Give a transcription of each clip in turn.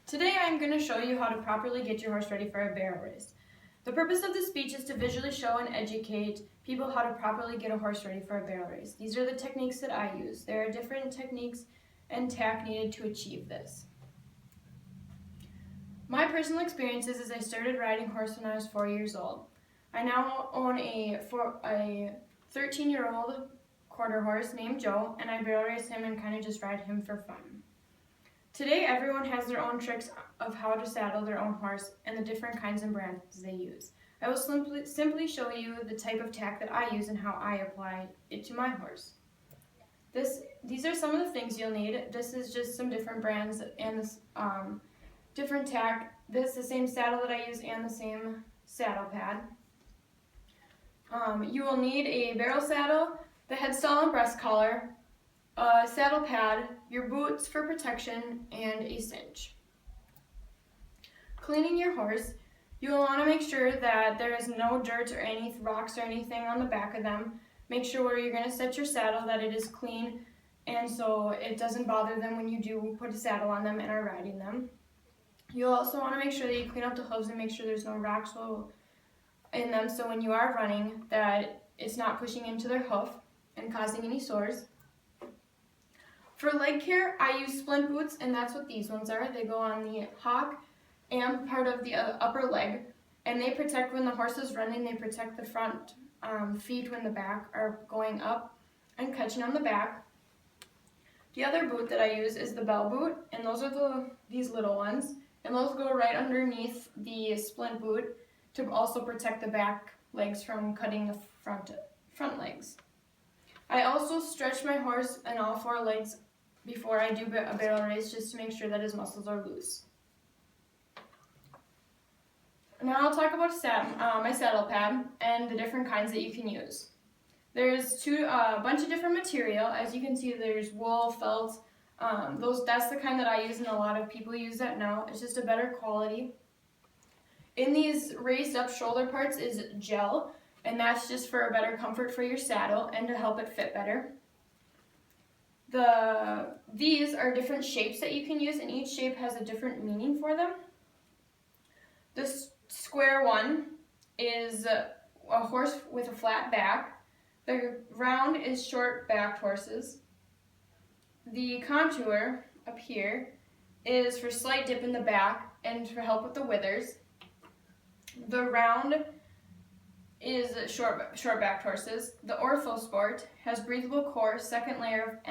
Today I'm going to show you how to properly get your horse ready for a barrel race. The purpose of this speech is to visually show and educate people how to properly get a horse ready for a barrel race. These are the techniques that I use. There are different techniques and tack needed to achieve this. My personal experiences is I started riding horse when I was 4 years old. I now own a 13-year-old quarter horse named Joe, and I barrel race him and kind of just ride him for fun. Today, everyone has their own tricks of how to saddle their own horse and the different kinds and brands they use. I will simply show you the type of tack that I use and how I apply it to my horse. These are some of the things you'll need. This is just some different brands and this different tack. This is the same saddle that I use and the same saddle pad. You will need a barrel saddle, the headstall and breast collar, a saddle pad, your boots for protection, and a cinch. Cleaning your horse, you will want to make sure that there is no dirt or any rocks or anything on the back of them. Make sure where you're going to set your saddle that it is clean and so it doesn't bother them when you do put a saddle on them and are riding them. You'll also want to make sure that you clean up the hooves and make sure there's no rocks in them so when you are running that it's not pushing into their hoof and causing any sores. For leg care, I use splint boots, and that's what these ones are. They go on the hock and part of the upper leg, and they protect when the horse is running. They protect the front feet when the back are going up and catching on the back. The other boot that I use is the bell boot, and those are these little ones, and those go right underneath the splint boot to also protect the back legs from cutting the front legs. I also stretch my horse in all four legs before I do a barrel race just to make sure that his muscles are loose. Now I'll talk about my saddle pad and the different kinds that you can use. There's a bunch of different material. As you can see, there's wool, felt. That's the kind that I use, and a lot of people use that now. It's just a better quality. In these raised up shoulder parts is gel, and that's just for a better comfort for your saddle and to help it fit better. These are different shapes that you can use, and each shape has a different meaning for them. This square one is a horse with a flat back. The round is short-backed horses. The contour up here is for slight dip in the back and for help with the withers. The round is short-backed horses. The Orthosport has breathable core, a second layer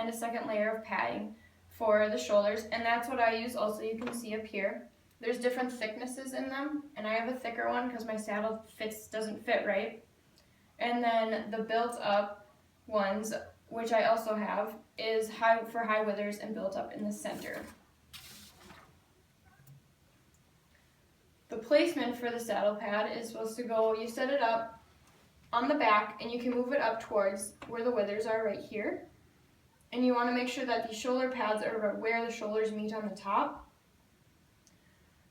of padding for the shoulders, and that's what I use also. You can see up here. There's different thicknesses in them, and I have a thicker one because my saddle doesn't fit right. And then the built-up ones, which I also have, is for high withers and built up in the center. The placement for the saddle pad is supposed to go, you set it up on the back and you can move it up towards where the withers are right here. And you want to make sure that the shoulder pads are where the shoulders meet on the top.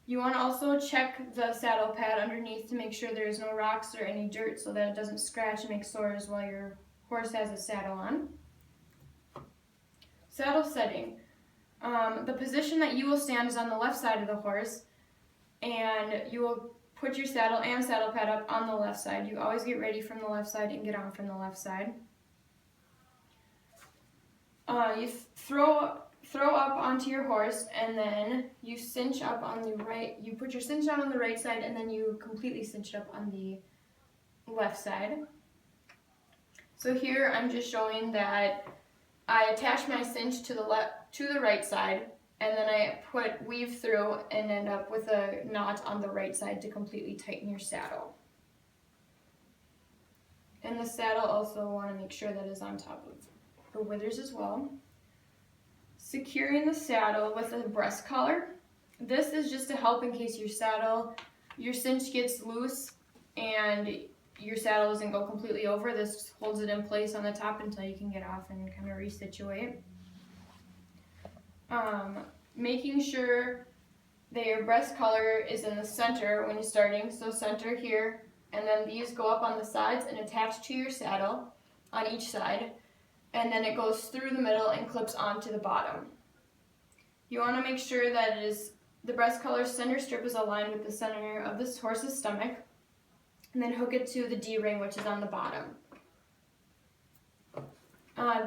You want to also check the saddle pad underneath to make sure there is no rocks or any dirt so that it doesn't scratch and make sores while your horse has a saddle on. Saddle setting. The position that you will stand is on the left side of the horse, and you will put your saddle and saddle pad up on the left side. You always get ready from the left side and get on from the left side. You throw up onto your horse, and then you cinch up on the right. You put your cinch down on the right side, and then you completely cinch it up on the left side. So here I'm just showing that I attach my cinch to the right side, and then I weave through and end up with a knot on the right side to completely tighten your saddle. And the saddle also want to make sure that is on top of the withers as well. Securing the saddle with a breast collar. This is just to help in case your cinch gets loose and your saddle doesn't go completely over. This holds it in place on the top until you can get off and kind of resituate. Making sure that your breast collar is in the center when you're starting, so center here, and then these go up on the sides and attach to your saddle on each side, and then it goes through the middle and clips onto the bottom. You want to make sure that the breast collar center strip is aligned with the center of this horse's stomach, and then hook it to the D-ring, which is on the bottom.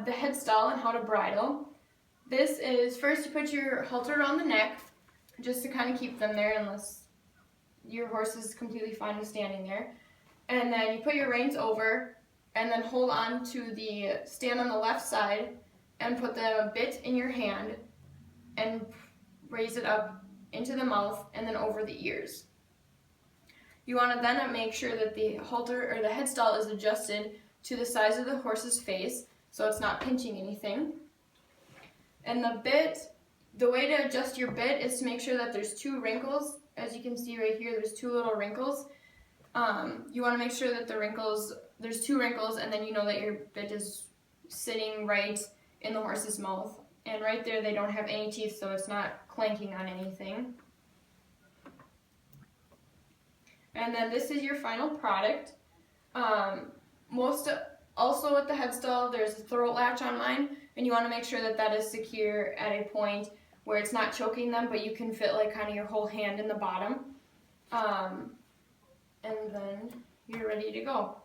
The head stall and how to bridle. This is, first you put your halter around the neck, just to kind of keep them there unless your horse is completely fine with standing there. And then you put your reins over, and then hold on to the stand on the left side, and put the bit in your hand, and raise it up into the mouth, and then over the ears. You want to then make sure that the halter or the head stall is adjusted to the size of the horse's face, so it's not pinching anything. And the bit, the way to adjust your bit is to make sure that there's 2 wrinkles. As you can see right here, there's 2 little wrinkles. You want to make sure that there's 2 wrinkles, and then you know that your bit is sitting right in the horse's mouth. And right there they don't have any teeth, so it's not clanking on anything. And then this is your final product. Also with the head stall, there's a throat latch on mine, and you want to make sure that that is secure at a point where it's not choking them, but you can fit like kind of your whole hand in the bottom. And then you're ready to go.